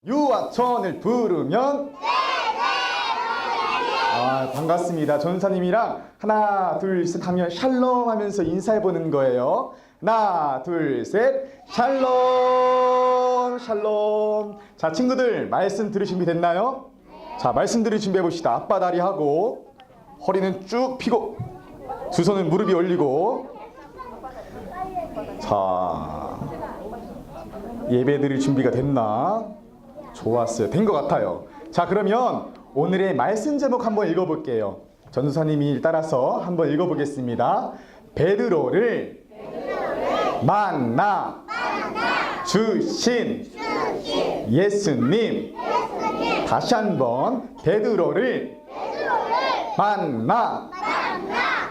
유아천을 부르면 반갑습니다. 전사님이랑 하나 둘 셋 하면 샬롬 하면서 인사해보는 거예요. 하나 둘 셋 샬롬 샬롬. 자, 친구들 말씀 들을 준비 됐나요? 자, 말씀 들을 준비해 봅시다. 앞바다리 하고 허리는 쭉 펴고 두 손은 무릎 위에 올리고. 자, 예배 드릴 준비가 됐나? 좋았어요. 된 것 같아요. 자, 그러면 오늘의 말씀 제목 한번 읽어볼게요. 전도사님이 따라서 한번 읽어보겠습니다. 베드로를 만나 주신 예수님. 다시 한번 베드로를 만나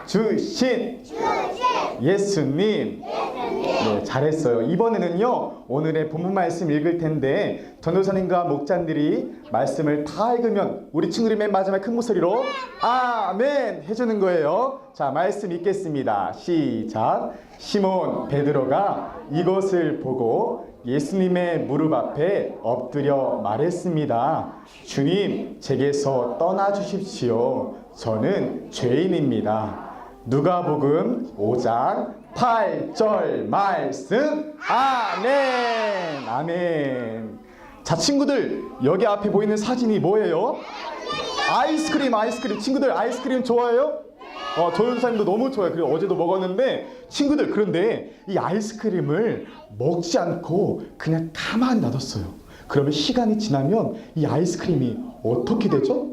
주신 예수님. 네, 잘했어요. 이번에는요, 오늘의 본문 말씀 읽을 텐데 전도사님과 목자님들이 말씀을 다 읽으면 우리 친구들이 맨 마지막에 큰 목소리로 아멘 해주는 거예요. 자, 말씀 읽겠습니다. 시작. 시몬 베드로가 이것을 보고 예수님의 무릎 앞에 엎드려 말했습니다. 주님, 제게서 떠나 주십시오. 저는 죄인입니다. 누가복음 5장 8절 말씀. 아멘. 아멘. 자, 친구들, 여기 앞에 보이는 사진이 뭐예요? 아이스크림. 친구들, 아이스크림 좋아해요? 조연사님도 너무 좋아요. 그리고 어제도 먹었는데, 친구들, 그런데 이 아이스크림을 먹지 않고 그냥 가만히 놔뒀어요. 그러면 시간이 지나면 이 아이스크림이 어떻게 되죠?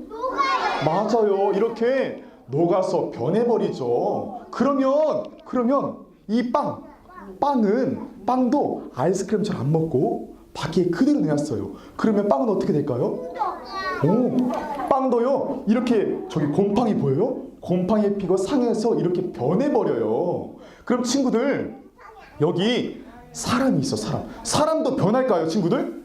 맞아요. 이렇게 녹아서 변해버리죠. 그러면 이 빵도 아이스크림처럼 안 먹고 밖에 그대로 내놨어요. 그러면 빵은 어떻게 될까요? 빵도요, 이렇게 저기 곰팡이 보여요? 곰팡이 피고 상해서 이렇게 변해버려요. 그럼 친구들, 여기 사람이 있어. 사람도 변할까요, 친구들?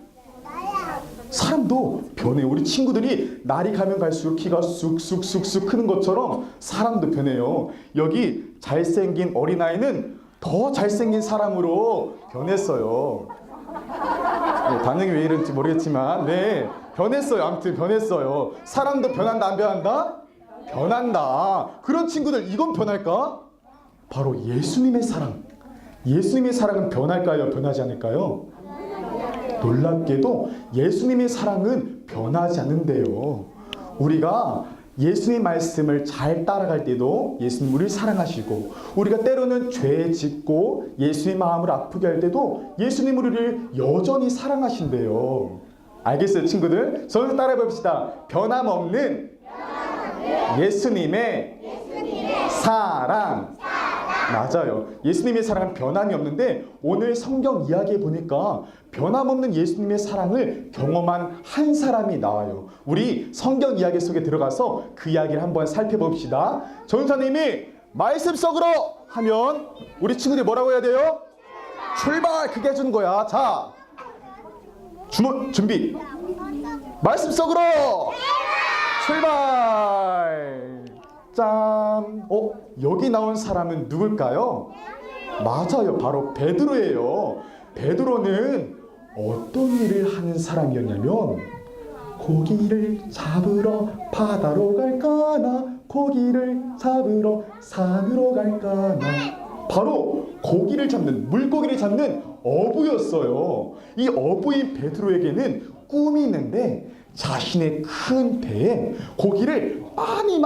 사람도 변해요. 우리 친구들이 날이 가면 갈수록 키가 쑥쑥 크는 것처럼 사람도 변해요. 여기 잘생긴 어린아이는 더 잘생긴 사람으로 변했어요. 네, 반응이 왜 이런지 모르겠지만, 네, 변했어요. 아무튼 변했어요. 사람도 변한다, 안 변한다? 변한다. 그런 친구들, 이건 변할까? 바로 예수님의 사랑. 예수님의 사랑은 변할까요? 변하지 않을까요? 놀랍게도 예수님의 사랑은 변하지 않는데요. 우리가 예수님 말씀을 잘 따라갈 때도 예수님 우리를 사랑하시고, 우리가 때로는 죄 짓고 예수님 마음을 아프게 할 때도 예수님 우리를 여전히 사랑하신대요. 알겠어요, 친구들? 저는 따라해 봅시다. 변함없는 예수님의 사랑. 맞아요. 예수님의 사랑은 변함이 없는데, 오늘 성경 이야기에 보니까 변함없는 예수님의 사랑을 경험한 한 사람이 나와요. 우리 성경 이야기 속에 들어가서 그 이야기를 한번 살펴봅시다. 전사님이 말씀 속으로 하면 우리 친구들이 뭐라고 해야 돼요? 출발! 그게 해주는 거야. 자, 준비. 말씀 속으로 출발! 짠! 여기 나온 사람은 누굴까요? 맞아요. 바로 베드로예요. 베드로는 어떤 일을 하는 사람이었냐면, 고기를 잡으러 바다로 갈까나, 고기를 잡으러 산으로 갈까나. 바로 고기를 잡는, 물고기를 잡는 어부였어요. 이 어부인 베드로에게는 꿈이 있는데, 자신의 큰 배에 고기를 많이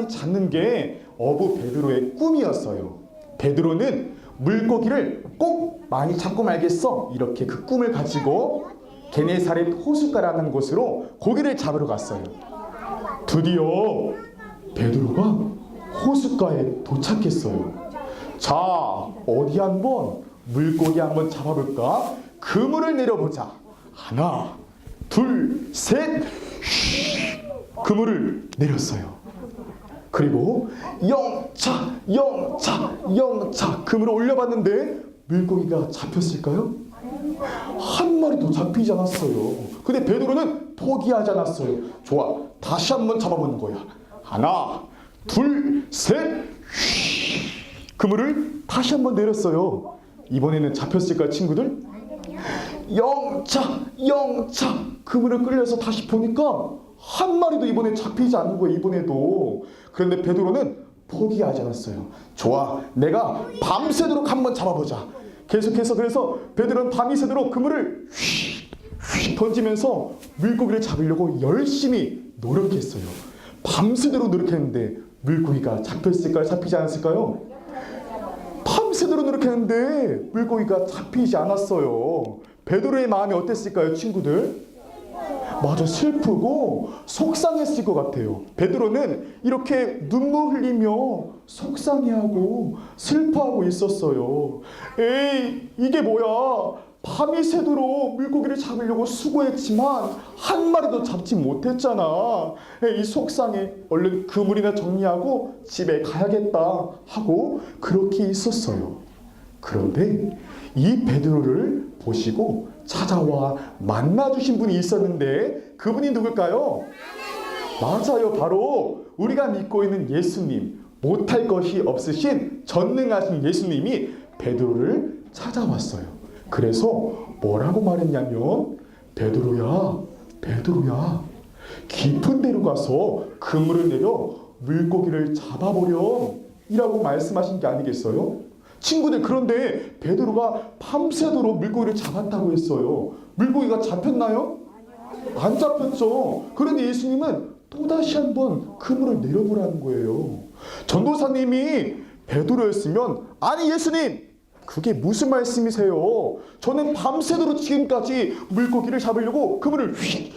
잡는 게 어부 베드로의 꿈이었어요. 베드로는 물고기를 꼭 많이 잡고 말겠어, 이렇게 그 꿈을 가지고 게네사렛 호숫가라는 곳으로 고기를 잡으러 갔어요. 드디어 베드로가 호숫가에 도착했어요. 자, 어디 한번 물고기 한번 잡아볼까? 그물을 내려보자. 하나 둘 셋, 그물을 내렸어요. 그리고 영차 그물을 올려봤는데 물고기가 잡혔을까요? 한 마리도 잡히지 않았어요. 근데 베드로는 포기하지 않았어요. 좋아, 다시 한번 잡아보는 거야. 하나 둘 셋, 그물을 다시 한번 내렸어요. 이번에는 잡혔을까요, 친구들? 영차 그물을 끌려서 다시 보니까 한 마리도 이번에 잡히지 않는 거예요. 이번에도. 그런데 베드로는 포기하지 않았어요. 좋아, 내가 밤새도록 한번 잡아보자. 계속해서 그래서 베드로는 밤이 새도록 그물을 휙 던지면서 물고기를 잡으려고 열심히 노력했어요. 밤새도록 노력했는데 물고기가 잡혔을까요? 잡히지 않았을까요? 밤새도록 노력했는데 물고기가 잡히지 않았어요. 베드로의 마음이 어땠을까요, 친구들? 맞아, 슬프고 속상했을 것 같아요. 베드로는 이렇게 눈물 흘리며 속상해하고 슬퍼하고 있었어요. 에이, 이게 뭐야? 밤이 새도록 물고기를 잡으려고 수고했지만 한 마리도 잡지 못했잖아. 에이, 속상해. 얼른 그물이나 정리하고 집에 가야겠다 하고 그렇게 있었어요. 그런데 이 베드로를 보시고 찾아와 만나주신 분이 있었는데 그분이 누굴까요? 맞아요, 바로 우리가 믿고 있는 예수님, 못할 것이 없으신 전능하신 예수님이 베드로를 찾아왔어요. 그래서 뭐라고 말했냐면, 베드로야 깊은 데로 가서 그물을 내려 물고기를 잡아보렴 이라고 말씀하신 게 아니겠어요? 친구들, 그런데 베드로가 밤새도록 물고기를 잡았다고 했어요. 물고기가 잡혔나요? 안 잡혔죠. 그런데 예수님은 또다시 한번 그물을 내려보라는 거예요. 전도사님이 베드로였으면, 아니 예수님, 그게 무슨 말씀이세요? 저는 밤새도록 지금까지 물고기를 잡으려고 그물을 휙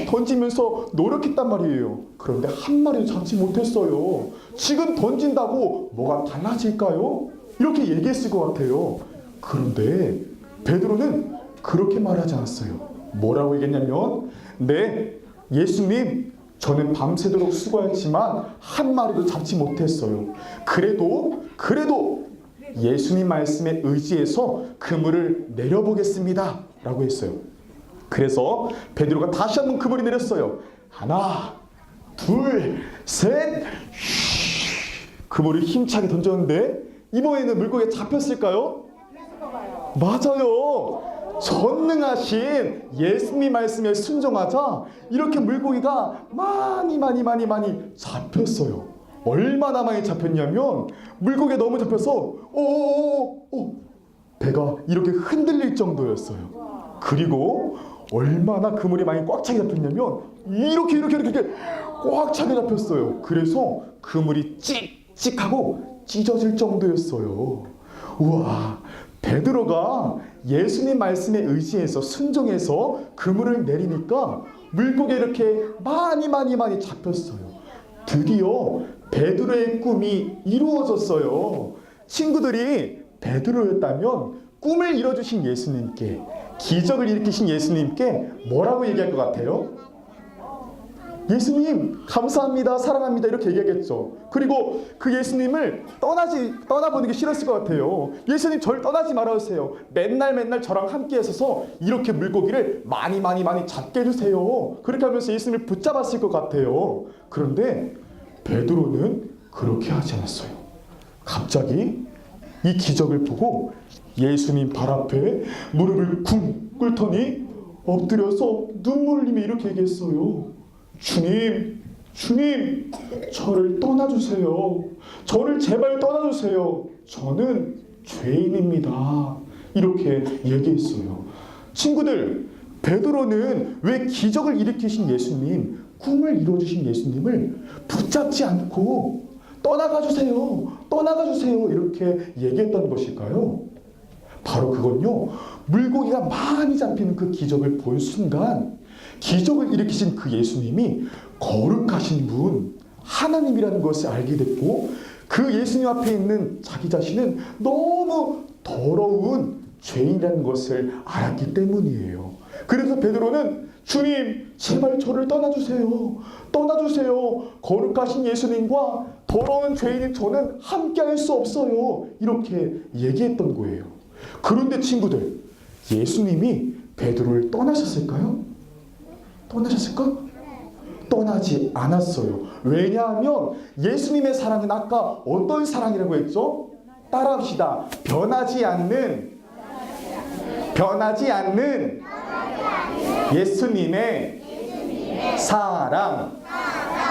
던지면서 노력했단 말이에요. 그런데 한 마리도 잡지 못했어요. 지금 던진다고 뭐가 달라질까요? 이렇게 얘기했을 것 같아요. 그런데 베드로는 그렇게 말하지 않았어요. 뭐라고 얘기했냐면, 네, 예수님, 저는 밤새도록 수고했지만 한 마리도 잡지 못했어요. 그래도 예수님 말씀에 의지해서 그물을 내려보겠습니다 라고 했어요. 그래서 베드로가 다시 한번 그물을 내렸어요. 하나, 둘, 셋. 그물을 힘차게 던졌는데 이번에는 물고기가 잡혔을까요? 맞아요. 전능하신 예수님 말씀에 순종하자 이렇게 물고기가 많이 잡혔어요. 얼마나 많이 잡혔냐면 물고기가 너무 잡혀서 배가 이렇게 흔들릴 정도였어요. 그리고 얼마나 그물이 많이 꽉 차게 잡혔냐면 이렇게 꽉 차게 잡혔어요. 그래서 그물이 찍찍하고 찢어질 정도였어요. 우와, 베드로가 예수님 말씀에 의지해서 순종해서 그물을 내리니까 물고기가 이렇게 많이 잡혔어요. 드디어 베드로의 꿈이 이루어졌어요. 친구들이 베드로였다면 꿈을 이뤄주신 예수님께, 기적을 일으키신 예수님께 뭐라고 얘기할 것 같아요? 예수님 감사합니다, 사랑합니다 이렇게 얘기하겠죠. 그리고 그 예수님을 떠나보는 게 싫었을 것 같아요. 예수님 저를 떠나지 말아주세요. 맨날 저랑 함께 있어서 이렇게 물고기를 많이 잡게 해주세요. 그렇게 하면서 예수님을 붙잡았을 것 같아요. 그런데 베드로는 그렇게 하지 않았어요. 갑자기 이 기적을 보고 예수님 발 앞에 무릎을 쿵 꿇더니 엎드려서 눈물을 흘리며 이렇게 얘기했어요. 주님, 저를 떠나주세요. 저를 제발 떠나주세요. 저는 죄인입니다. 이렇게 얘기했어요. 친구들, 베드로는 왜 기적을 일으키신 예수님, 꿈을 이루어주신 예수님을 붙잡지 않고 떠나가주세요 이렇게 얘기했던 것일까요? 바로 그건요, 물고기가 많이 잡히는 그 기적을 본 순간 기적을 일으키신 그 예수님이 거룩하신 분, 하나님이라는 것을 알게 됐고, 그 예수님 앞에 있는 자기 자신은 너무 더러운 죄인이라는 것을 알았기 때문이에요. 그래서 베드로는 주님, 제발 저를 떠나주세요. 거룩하신 예수님과 더러운 죄인인 저는 함께할 수 없어요. 이렇게 얘기했던 거예요. 그런데 친구들, 예수님이 베드로를 떠나셨을까요? 떠나지 않았어요. 왜냐하면 예수님의 사랑은 아까 어떤 사랑이라고 했죠? 따라합시다. 변하지 않는 변하지 않는 예수님의 사랑.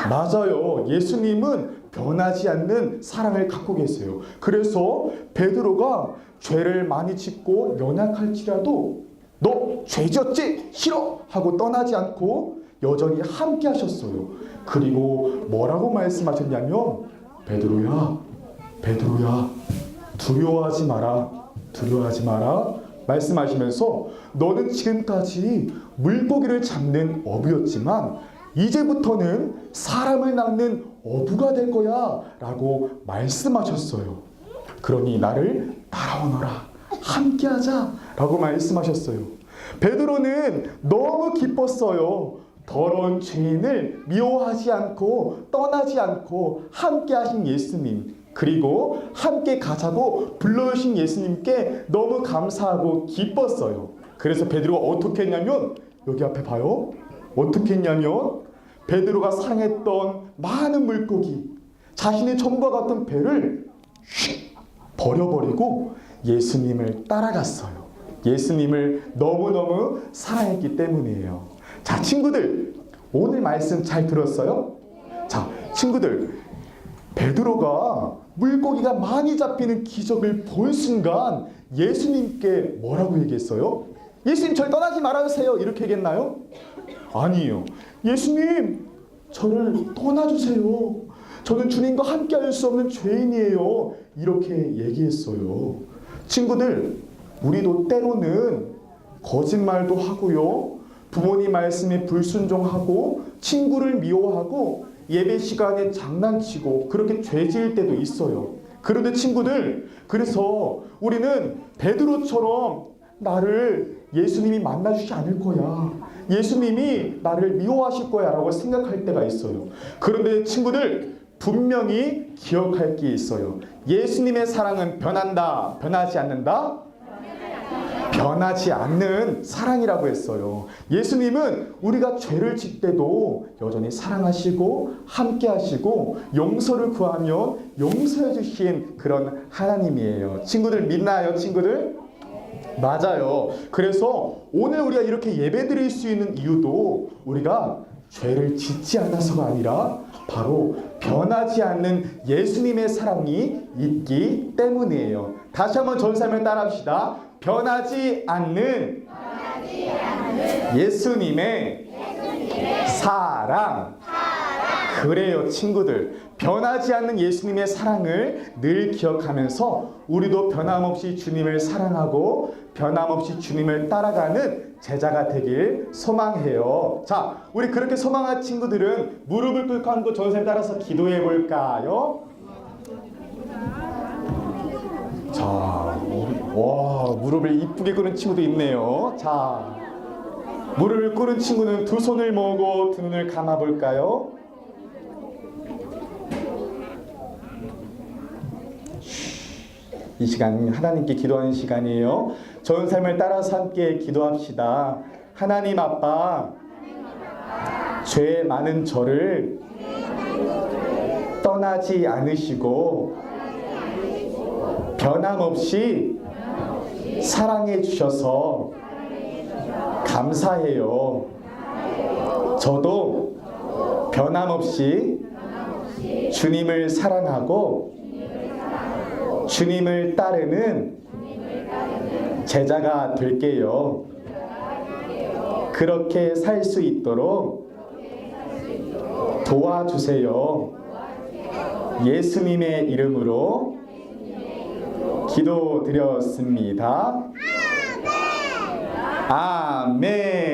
맞아요. 예수님은 변하지 않는 사랑을 갖고 계세요. 그래서 베드로가 죄를 많이 짓고 연약할지라도 너 죄 지었지? 싫어! 하고 떠나지 않고 여전히 함께 하셨어요. 그리고 뭐라고 말씀하셨냐면 베드로야 두려워하지 마라 말씀하시면서 너는 지금까지 물고기를 잡는 어부였지만 이제부터는 사람을 낚는 어부가 될 거야 라고 말씀하셨어요. 그러니 나를 따라오너라, 함께하자 라고 말씀하셨어요. 베드로는 너무 기뻤어요. 더러운 죄인을 미워하지 않고 떠나지 않고 함께하신 예수님, 그리고 함께 가자고 불러주신 예수님께 너무 감사하고 기뻤어요. 그래서 베드로가 어떻게 했냐면, 여기 앞에 봐요. 어떻게 했냐면 베드로가 사랑했던 많은 물고기, 자신의 전과 같은 배를 버려버리고 예수님을 따라갔어요. 예수님을 너무너무 사랑했기 때문이에요. 자, 친구들, 오늘 말씀 잘 들었어요? 자, 친구들, 베드로가 물고기가 많이 잡히는 기적을 본 순간 예수님께 뭐라고 얘기했어요? 예수님, 저를 떠나지 말아주세요, 이렇게 얘기했나요? 아니에요. 예수님, 저를 떠나주세요. 저는 주님과 함께 할 수 없는 죄인이에요, 이렇게 얘기했어요. 친구들, 우리도 때로는 거짓말도 하고요, 부모님 말씀에 불순종하고 친구를 미워하고 예배 시간에 장난치고 그렇게 죄 지을 때도 있어요. 그런데 친구들, 그래서 우리는 베드로처럼 나를 예수님이 만나주지 않을 거야, 예수님이 나를 미워하실 거야 라고 생각할 때가 있어요. 그런데 친구들, 분명히 기억할 게 있어요. 예수님의 사랑은 변한다, 변하지 않는다? 변하지 않는 사랑이라고 했어요. 예수님은 우리가 죄를 짓 때도 여전히 사랑하시고 함께 하시고 용서를 구하면 용서해 주신 그런 하나님이에요. 친구들 믿나요, 친구들? 맞아요. 그래서 오늘 우리가 이렇게 예배 드릴 수 있는 이유도 우리가 죄를 짓지 않아서가 아니라 바로 변하지 않는 예수님의 사랑이 있기 때문이에요. 다시 한번 전사님을 따라합시다. 변하지 않는 예수님의 사랑. 그래요, 친구들. 변하지 않는 예수님의 사랑을 늘 기억하면서 우리도 변함없이 주님을 사랑하고 변함없이 주님을 따라가는 제자가 되길 소망해요. 자, 우리 그렇게 소망한 친구들은 무릎을 꿇고 한번 전사님 따라서 기도해 볼까요? 자, 와, 무릎을 이쁘게 꿇은 친구도 있네요. 자, 무릎을 꿇은 친구는 두 손을 모으고 두 눈을 감아 볼까요? 이 시간 하나님께 기도하는 시간이에요. 좋은 삶을 따라서 함께 기도합시다. 하나님 아빠, 죄 많은 저를 떠나지 않으시고 변함없이 사랑해 주셔서 감사해요. 저도 변함없이 주님을 사랑하고 주님을 따르는 제자가 될게요. 그렇게 살 수 있도록 도와주세요. 예수님의 이름으로 기도드렸습니다. 아멘.